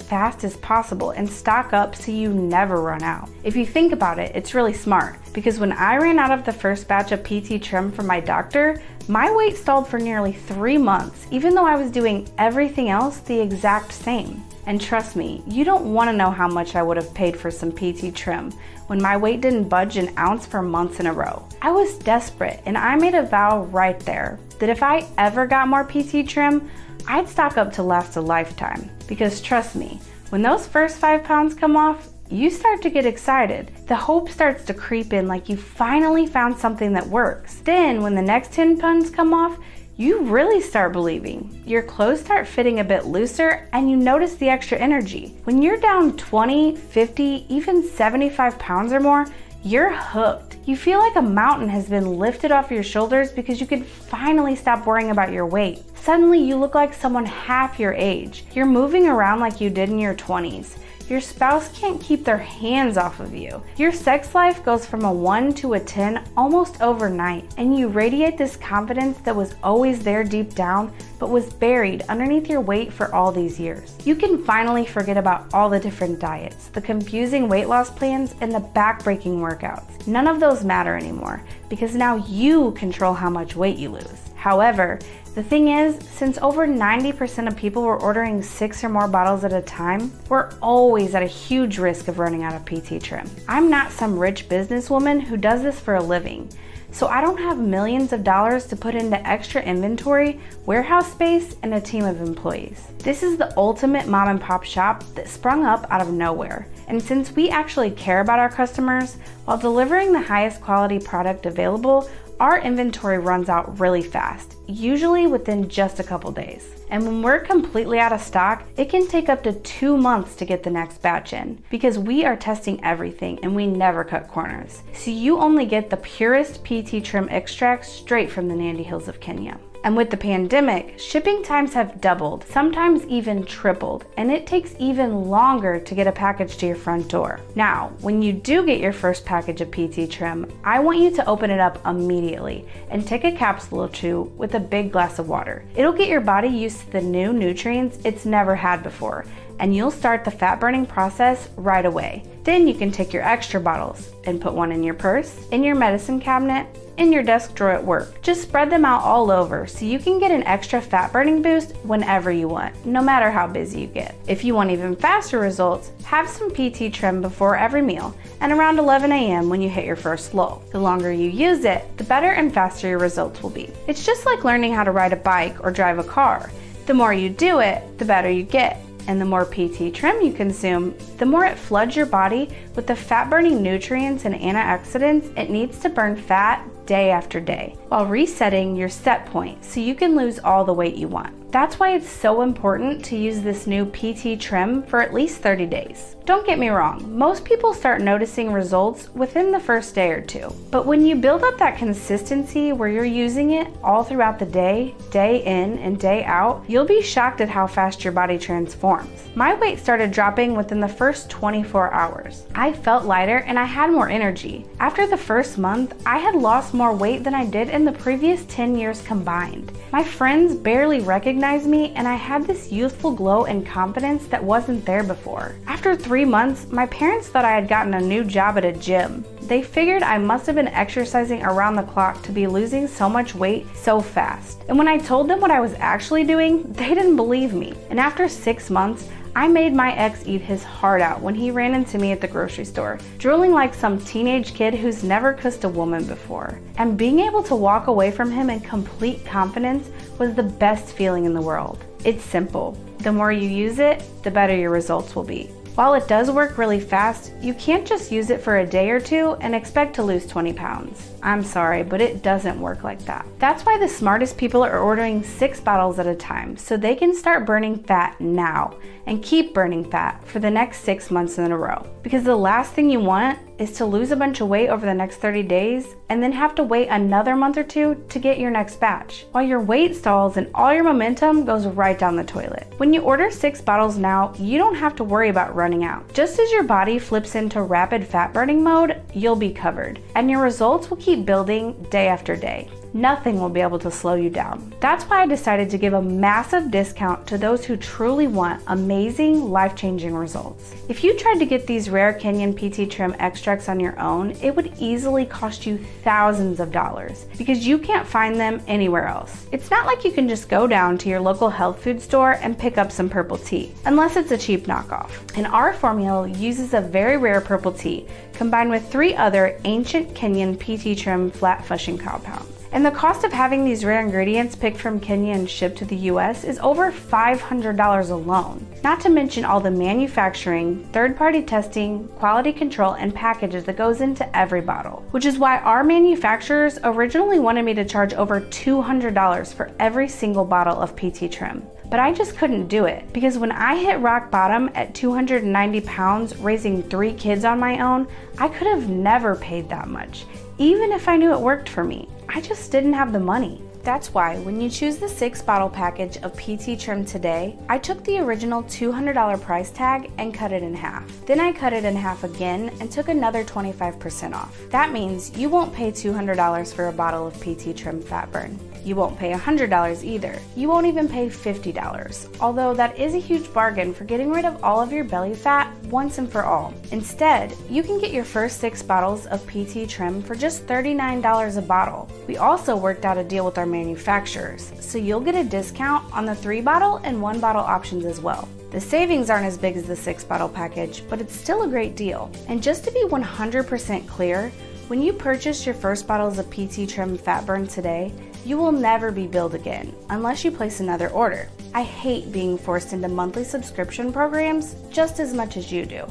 fast as possible and stock up so you never run out. If you think about it, it's really smart because when I ran out of the first batch of PT Trim from my doctor, my weight stalled for nearly 3 months, even though I was doing everything else the exact same. And trust me, you don't want to know how much I would have paid for some PT Trim when my weight didn't budge an ounce for months in a row. I was desperate, and I made a vow right there that if I ever got more PT Trim, I'd stock up to last a lifetime. Because trust me, when those first 5 pounds come off, you start to get excited. The hope starts to creep in like you finally found something that works. Then when the next 10 pounds come off, you really start believing. Your clothes start fitting a bit looser and you notice the extra energy. When you're down 20, 50, even 75 pounds or more, you're hooked. You feel like a mountain has been lifted off your shoulders because you could finally stop worrying about your weight. Suddenly you look like someone half your age. You're moving around like you did in your 20s. Your spouse can't keep their hands off of you. Your sex life goes from a 1 to a 10 almost overnight, and you radiate this confidence that was always there deep down, but was buried underneath your weight for all these years. You can finally forget about all the different diets, the confusing weight loss plans, and the back-breaking workouts. None of those matter anymore, because now you control how much weight you lose. However, the thing is, since over 90% of people were ordering 6 or more bottles at a time, we're always at a huge risk of running out of PT Trim. I'm not some rich businesswoman who does this for a living, so I don't have millions of dollars to put into extra inventory, warehouse space, and a team of employees. This is the ultimate mom and pop shop that sprung up out of nowhere. And since we actually care about our customers, while delivering the highest quality product available, our inventory runs out really fast, usually within just a couple days. And when we're completely out of stock, it can take up to 2 months to get the next batch in because we are testing everything and we never cut corners. So you only get the purest PT Trim extract straight from the Nandi Hills of Kenya. And with the pandemic, shipping times have doubled, sometimes even tripled, and it takes even longer to get a package to your front door. Now, when you do get your first package of PT Trim, I want you to open it up immediately and take a capsule or 2 with a big glass of water. It'll get your body used to the new nutrients it's never had before, and you'll start the fat burning process right away. Then you can take your extra bottles and put one in your purse, in your medicine cabinet, in your desk drawer at work. Just spread them out all over so you can get an extra fat burning boost whenever you want, no matter how busy you get. If you want even faster results, have some PT Trim before every meal and around 11 a.m. when you hit your first lull. The longer you use it, the better and faster your results will be. It's just like learning how to ride a bike or drive a car. The more you do it, the better you get. And the more PT Trim you consume, the more it floods your body with the fat-burning nutrients and antioxidants it needs to burn fat day after day, while resetting your set point so you can lose all the weight you want. That's why it's so important to use this new PT Trim for at least 30 days. Don't get me wrong, most people start noticing results within the first day or two. But when you build up that consistency where you're using it all throughout the day, day in and day out, you'll be shocked at how fast your body transforms. My weight started dropping within the first 24 hours. I felt lighter and I had more energy. After the first month, I had lost more weight than I did in the previous 10 years combined. My friends barely recognized me and I had this youthful glow and confidence that wasn't there before. After 3 months, my parents thought I had gotten a new job at a gym. They figured I must have been exercising around the clock to be losing so much weight so fast. And when I told them what I was actually doing, they didn't believe me. And after 6 months, I made my ex eat his heart out when he ran into me at the grocery store, drooling like some teenage kid who's never kissed a woman before. And being able to walk away from him in complete confidence was the best feeling in the world. It's simple. The more you use it, the better your results will be. While it does work really fast, you can't just use it for a day or two and expect to lose 20 pounds. I'm sorry, but it doesn't work like that. That's why the smartest people are ordering 6 bottles at a time so they can start burning fat now and keep burning fat for the next 6 months in a row. Because the last thing you want is to lose a bunch of weight over the next 30 days and then have to wait another month or 2 to get your next batch, while your weight stalls and all your momentum goes right down the toilet. When you order 6 bottles now, you don't have to worry about running out. Just as your body flips into rapid fat burning mode, you'll be covered, and your results will keep building day after day. Nothing will be able to slow you down. That's why I decided to give a massive discount to those who truly want amazing, life-changing results. If you tried to get these rare Kenyan PT Trim extracts on your own, it would easily cost you thousands of dollars because you can't find them anywhere else. It's not like you can just go down to your local health food store and pick up some purple tea, unless it's a cheap knockoff. And our formula uses a very rare purple tea combined with 3 other ancient Kenyan PT Trim flat fushing compounds. And the cost of having these rare ingredients picked from Kenya and shipped to the US is over $500 alone. Not to mention all the manufacturing, third-party testing, quality control, and packages that goes into every bottle. Which is why our manufacturers originally wanted me to charge over $200 for every single bottle of PT Trim. But I just couldn't do it because when I hit rock bottom at 290 pounds raising 3 kids on my own, I could have never paid that much, even if I knew it worked for me. I just didn't have the money. That's why when you choose the 6 bottle package of PT Trim today, I took the original $200 price tag and cut it in half. Then I cut it in half again and took another 25% off. That means you won't pay $200 for a bottle of PT Trim Fat Burn. You won't pay $100 either. You won't even pay $50, although that is a huge bargain for getting rid of all of your belly fat once and for all. Instead, you can get your first 6 bottles of PT Trim for just $39 a bottle. We also worked out a deal with our manufacturers, so you'll get a discount on the 3 bottle and 1 bottle options as well. The savings aren't as big as the 6 bottle package, but it's still a great deal. And just to be 100% clear, when you purchase your first bottles of PT Trim Fat Burn today, you will never be billed again unless you place another order. I hate being forced into monthly subscription programs just as much as you do.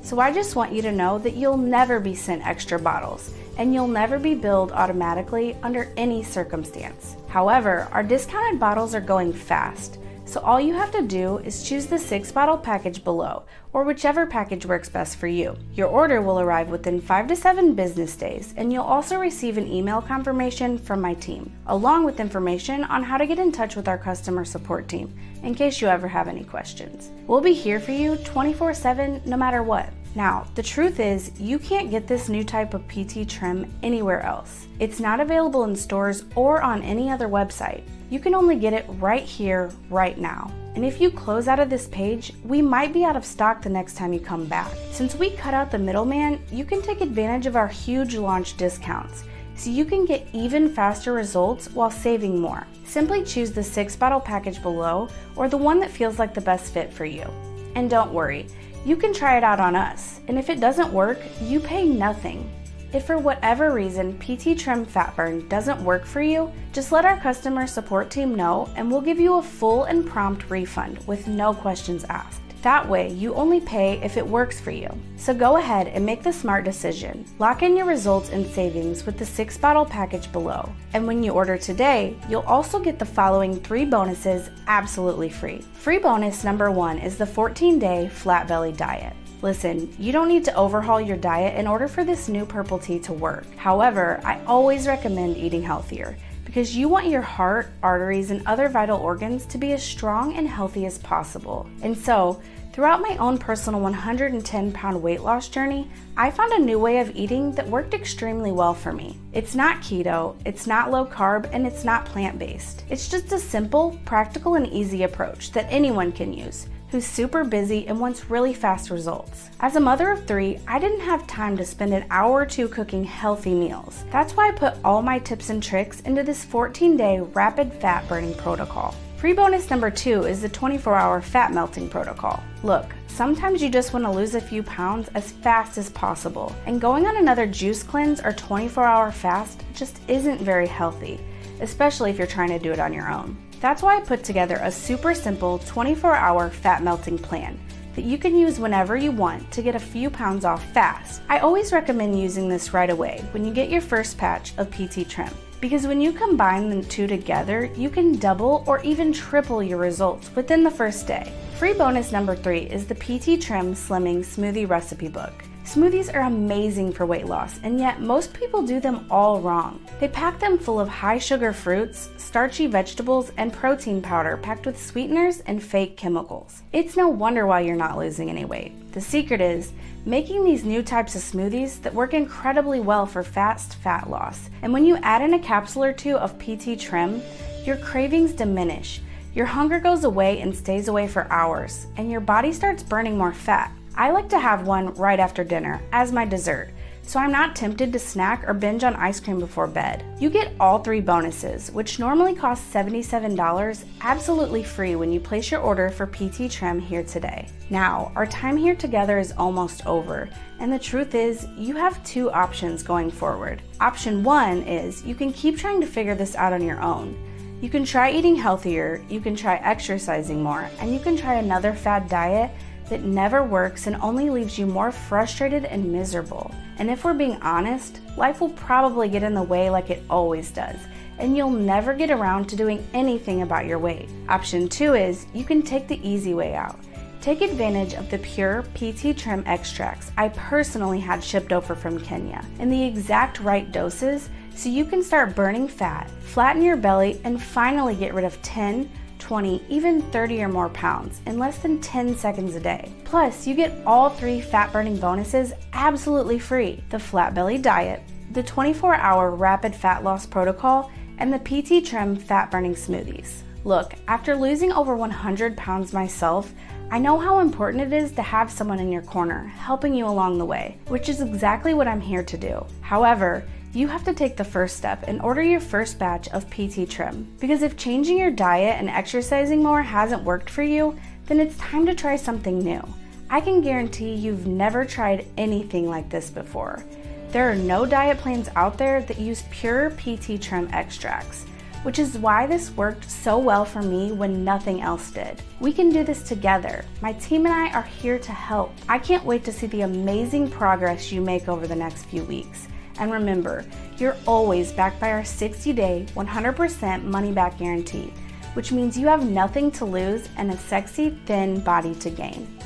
So I just want you to know that you'll never be sent extra bottles and you'll never be billed automatically under any circumstance. However, our discounted bottles are going fast. So all you have to do is choose the 6 bottle package below, or whichever package works best for you. Your order will arrive within 5 to 7 business days, and you'll also receive an email confirmation from my team, along with information on how to get in touch with our customer support team, in case you ever have any questions. We'll be here for you 24/7, no matter what. Now, the truth is, you can't get this new type of PT Trim anywhere else. It's not available in stores or on any other website. You can only get it right here, right now. And if you close out of this page, we might be out of stock the next time you come back. Since we cut out the middleman, you can take advantage of our huge launch discounts, so you can get even faster results while saving more. Simply choose the 6 bottle package below or the one that feels like the best fit for you. And don't worry, you can try it out on us, and if it doesn't work, you pay nothing. If for whatever reason PT Trim Fat Burn doesn't work for you, just let our customer support team know and we'll give you a full and prompt refund with no questions asked. That way, you only pay if it works for you. So go ahead and make the smart decision. Lock in your results and savings with the 6-bottle package below. And when you order today, you'll also get the following 3 bonuses absolutely free. Free bonus number 1 is the 14-day flat belly diet. Listen, you don't need to overhaul your diet in order for this new purple tea to work. However, I always recommend eating healthier, because you want your heart, arteries, and other vital organs to be as strong and healthy as possible. And so, throughout my own personal 110-pound weight loss journey, I found a new way of eating that worked extremely well for me. It's not keto, it's not low carb, and it's not plant-based. It's just a simple, practical, and easy approach that anyone can use who's super busy and wants really fast results. As a mother of 3, I didn't have time to spend an hour or 2 cooking healthy meals. That's why I put all my tips and tricks into this 14-day rapid fat burning protocol. Free bonus number 2 is the 24-hour fat melting protocol. Look, sometimes you just want to lose a few pounds as fast as possible, and going on another juice cleanse or 24-hour fast just isn't very healthy, especially if you're trying to do it on your own. That's why I put together a super simple 24-hour fat melting plan that you can use whenever you want to get a few pounds off fast. I always recommend using this right away when you get your first patch of PT Trim, because when you combine the two together, you can double or even triple your results within the first day. Free bonus number 3 is the PT Trim Slimming Smoothie Recipe Book. Smoothies are amazing for weight loss, and yet most people do them all wrong. They pack them full of high sugar fruits, starchy vegetables, and protein powder packed with sweeteners and fake chemicals. It's no wonder why you're not losing any weight. The secret is making these new types of smoothies that work incredibly well for fast fat loss. And when you add in a capsule or 2 of PT Trim, your cravings diminish, your hunger goes away and stays away for hours, and your body starts burning more fat. I like to have one right after dinner as my dessert, so I'm not tempted to snack or binge on ice cream before bed. You get all 3 bonuses, which normally cost $77, absolutely free when you place your order for PT Trim here today. Now, our time here together is almost over, and the truth is, you have 2 options going forward. Option 1 is you can keep trying to figure this out on your own. You can try eating healthier, you can try exercising more, and you can try another fad diet that never works and only leaves you more frustrated and miserable. And if we're being honest, life will probably get in the way like it always does, and you'll never get around to doing anything about your weight. Option 2 is you can take the easy way out. Take advantage of the pure PT Trim extracts I personally had shipped over from Kenya in the exact right doses so you can start burning fat, flatten your belly, and finally get rid of 10, 20, even 30 or more pounds in less than 10 seconds a day. Plus, you get all 3 fat burning bonuses absolutely free: the flat belly diet, the 24-hour rapid fat loss protocol, and the PT Trim fat burning smoothies. Look, after losing over 100 pounds myself, I know how important it is to have someone in your corner helping you along the way, which is exactly what I'm here to do. However, you have to take the first step and order your first batch of PT Trim. Because if changing your diet and exercising more hasn't worked for you, then it's time to try something new. I can guarantee you've never tried anything like this before. There are no diet plans out there that use pure PT Trim extracts, which is why this worked so well for me when nothing else did. We can do this together. My team and I are here to help. I can't wait to see the amazing progress you make over the next few weeks. And remember, you're always backed by our 60-day, 100% money-back guarantee, which means you have nothing to lose and a sexy, thin body to gain.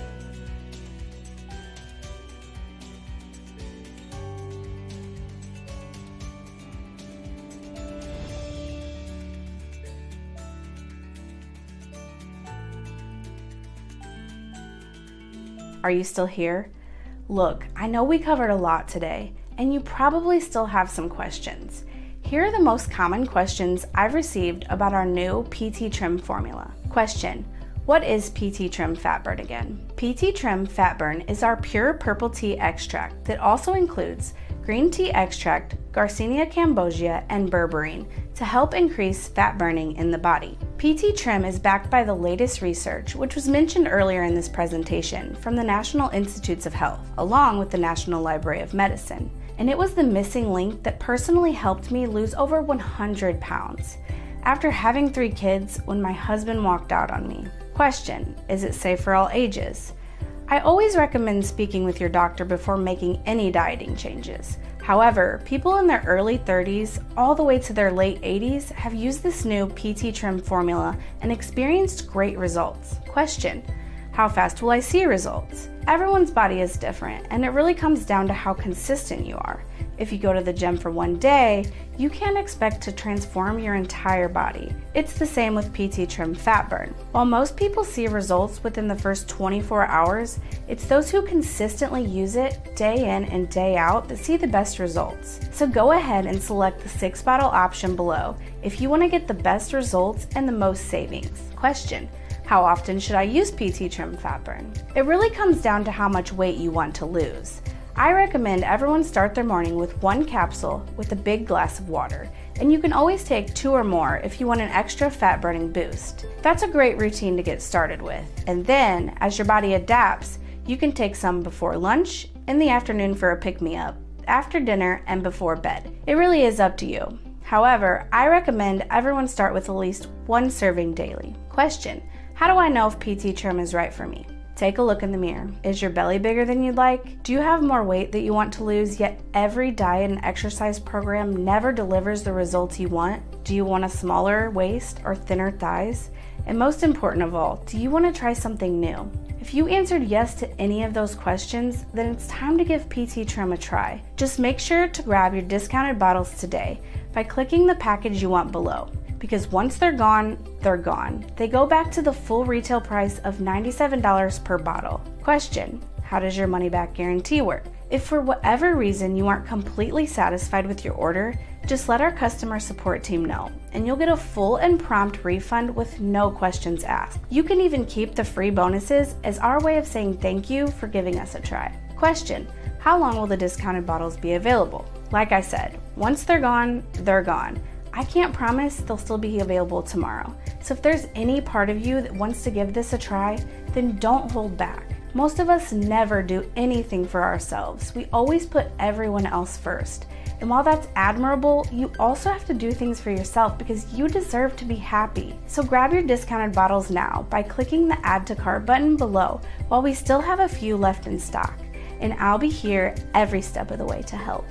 Are you still here? Look, I know we covered a lot today, and you probably still have some questions. Here are the most common questions I've received about our new PT Trim formula. Question: what is PT Trim Fat Burn again? PT Trim Fat Burn is our pure purple tea extract that also includes green tea extract, Garcinia cambogia, and berberine to help increase fat burning in the body. PT Trim is backed by the latest research, which was mentioned earlier in this presentation, from the National Institutes of Health, along with the National Library of Medicine. and it was the missing link that personally helped me lose over 100 pounds. After having 3 kids, when my husband walked out on me. Question: is it safe for all ages? I always recommend speaking with your doctor before making any dieting changes. However, people in their early 30s all the way to their late 80s have used this new PT Trim formula and experienced great results. Question: how fast will I see results? Everyone's body is different, and it really comes down to how consistent you are. If you go to the gym for one day, you can't expect to transform your entire body. It's the same with PT Trim Fat Burn. While most people see results within the first 24 hours, it's those who consistently use it day in and day out that see the best results. So go ahead and select the 6-bottle option below if you want to get the best results and the most savings. Question: how often should I use PT Trim Fat Burn? It really comes down to how much weight you want to lose. I recommend everyone start their morning with 1 capsule with a big glass of water, and you can always take 2 or more if you want an extra fat burning boost. That's a great routine to get started with, and then as your body adapts, you can take some before lunch, in the afternoon for a pick-me-up, after dinner, and before bed. It really is up to you. However, I recommend everyone start with at least 1 serving daily. Question: how do I know if PT Trim is right for me? Take a look in the mirror. Is your belly bigger than you'd like? Do you have more weight that you want to lose, yet every diet and exercise program never delivers the results you want? Do you want a smaller waist or thinner thighs? And most important of all, do you want to try something new? If you answered yes to any of those questions, then it's time to give PT Trim a try. Just make sure to grab your discounted bottles today by clicking the package you want below, because once they're gone, they're gone. They go back to the full retail price of $97 per bottle. Question: how does your money back guarantee work? If for whatever reason you aren't completely satisfied with your order, just let our customer support team know, and you'll get a full and prompt refund with no questions asked. You can even keep the free bonuses as our way of saying thank you for giving us a try. Question: how long will the discounted bottles be available? Like I said, once they're gone, they're gone. I can't promise they'll still be available tomorrow. So if there's any part of you that wants to give this a try, then don't hold back. Most of us never do anything for ourselves. We always put everyone else first. And while that's admirable, you also have to do things for yourself because you deserve to be happy. So grab your discounted bottles now by clicking the Add to Cart button below while we still have a few left in stock. And I'll be here every step of the way to help.